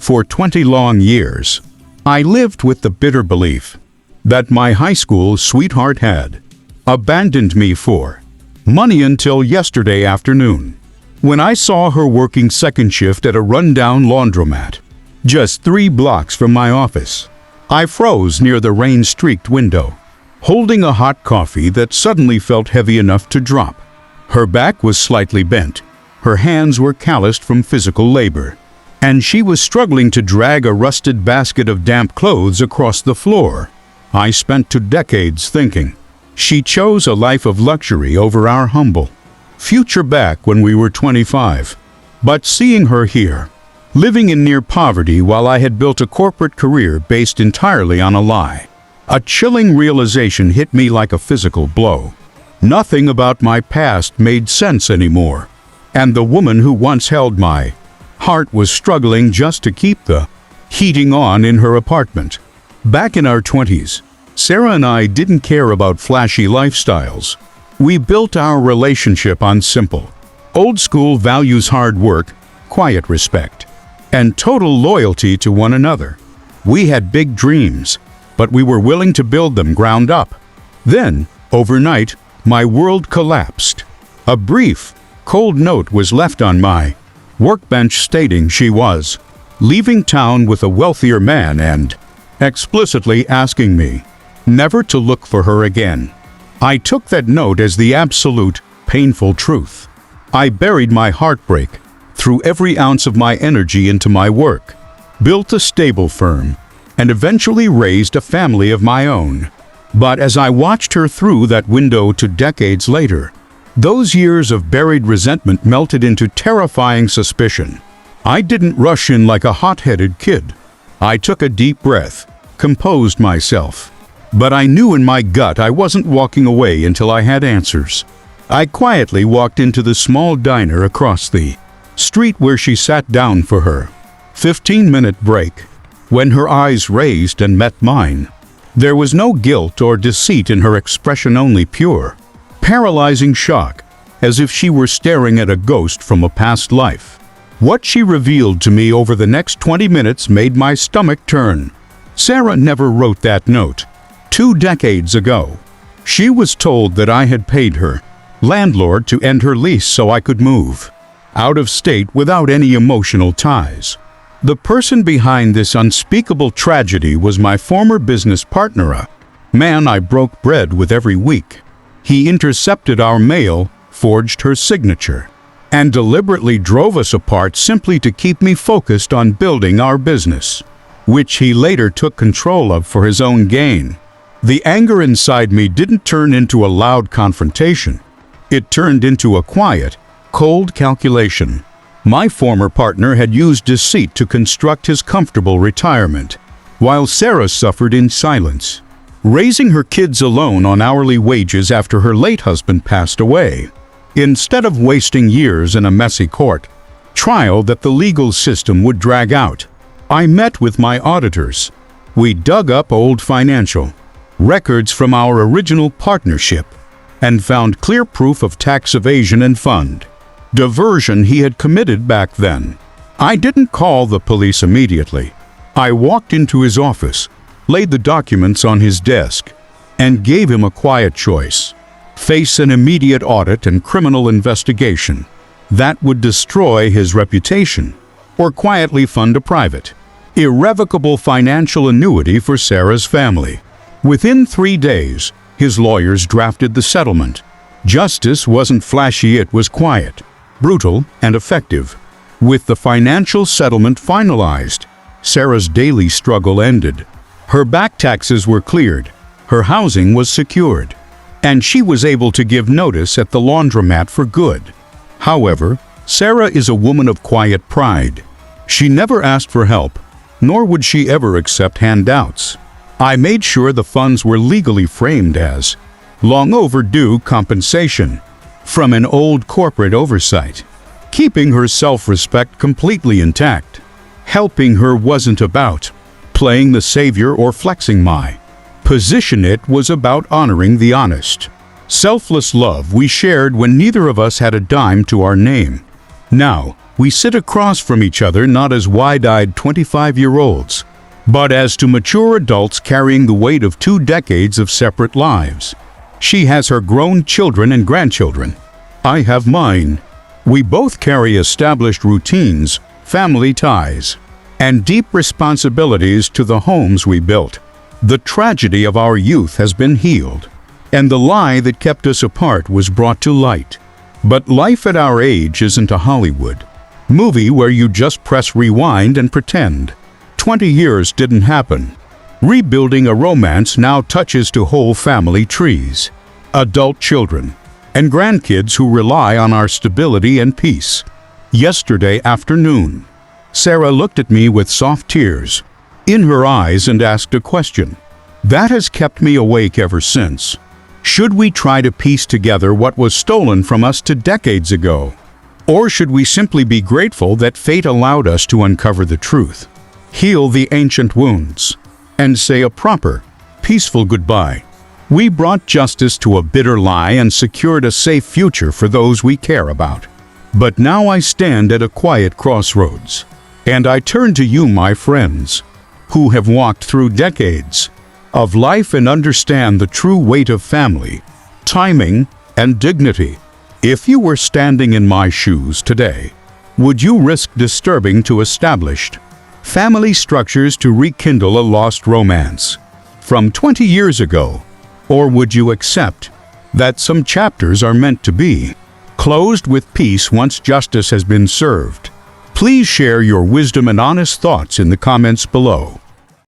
For 20 long years, I lived with the bitter belief that my high school sweetheart had abandoned me for money until yesterday afternoon, when I saw her working second shift at a rundown laundromat just 3 blocks from my office. I froze near the rain-streaked window, holding a hot coffee that suddenly felt heavy enough to drop. Her back was slightly bent, her hands were calloused from physical labor, and she was struggling to drag a rusted basket of damp clothes across the floor. I spent 2 decades thinking she chose a life of luxury over our humble future back when we were 25. But seeing her here, living in near poverty while I had built a corporate career based entirely on a lie, a chilling realization hit me like a physical blow. Nothing about my past made sense anymore, and the woman who once held my heart was struggling just to keep the heating on in her apartment. Back in our 20s, Sarah and I didn't care about flashy lifestyles. We built our relationship on simple, old-school values: hard work, quiet respect, and total loyalty to one another. We had big dreams, but we were willing to build them ground up. Then, overnight, my world collapsed. A brief, cold note was left on my workbench stating she was leaving town with a wealthier man and explicitly asking me never to look for her again. I took that note as the absolute, painful truth. I buried my heartbreak, threw every ounce of my energy into my work, built a stable firm, and eventually raised a family of my own. But as I watched her through that window 2 decades later, those years of buried resentment melted into terrifying suspicion. I didn't rush in like a hot-headed kid. I took a deep breath, composed myself. But I knew in my gut I wasn't walking away until I had answers. I quietly walked into the small diner across the street where she sat down for her 15-minute break. When her eyes raised and met mine, there was no guilt or deceit in her expression, only pure, paralyzing shock, as if she were staring at a ghost from a past life. What she revealed to me over the next 20 minutes made my stomach turn. Sarah never wrote that note. 2 decades ago, she was told that I had paid her landlord to end her lease so I could move out of state without any emotional ties. The person behind this unspeakable tragedy was my former business partner, a man I broke bread with every week. He intercepted our mail, forged her signature, and deliberately drove us apart simply to keep me focused on building our business, which he later took control of for his own gain. The anger inside me didn't turn into a loud confrontation. It turned into a quiet, cold calculation. My former partner had used deceit to construct his comfortable retirement, while Sarah suffered in silence, raising her kids alone on hourly wages after her late husband passed away. Instead of wasting years in a messy court trial that the legal system would drag out, I met with my auditors. We dug up old financial records from our original partnership and found clear proof of tax evasion and fund diversion he had committed back then. I didn't call the police immediately. I walked into his office, laid the documents on his desk, and gave him a quiet choice: face an immediate audit and criminal investigation that would destroy his reputation, or quietly fund a private, irrevocable financial annuity for Sarah's family. Within 3 days, his lawyers drafted the settlement. Justice wasn't flashy, it was quiet, brutal, and effective. With the financial settlement finalized, Sarah's daily struggle ended. Her back taxes were cleared, her housing was secured, and she was able to give notice at the laundromat for good. However, Sarah is a woman of quiet pride. She never asked for help, nor would she ever accept handouts. I made sure the funds were legally framed as long overdue compensation from an old corporate oversight, keeping her self-respect completely intact. Helping her wasn't about playing the savior or flexing my position. It was about honoring the honest, selfless love we shared when neither of us had a dime to our name. Now, We sit across from each other not as wide-eyed 25-year-olds, but as two mature adults carrying the weight of 2 decades of separate lives. She has her grown children and grandchildren. I have mine. We both carry established routines, family ties, and deep responsibilities to the homes we built. The tragedy of our youth has been healed, and the lie that kept us apart was brought to light. But life at our age isn't a Hollywood movie where you just press rewind and pretend. 20 years didn't happen. Rebuilding a romance now touches to whole family trees, adult children, and grandkids who rely on our stability and peace. Yesterday afternoon, Sarah looked at me with soft tears in her eyes and asked a question that has kept me awake ever since. Should we try to piece together what was stolen from us 2 decades ago? Or should we simply be grateful that fate allowed us to uncover the truth, heal the ancient wounds, and say a proper, peaceful goodbye? We brought justice to a bitter lie and secured a safe future for those we care about. But now I stand at a quiet crossroads, and I turn to you, my friends, who have walked through decades of life and understand the true weight of family, timing, and dignity. If you were standing in my shoes today, would you risk disturbing to established family structures to rekindle a lost romance from 20 years ago? Or would you accept that some chapters are meant to be closed with peace once justice has been served? Please share your wisdom and honest thoughts in the comments below.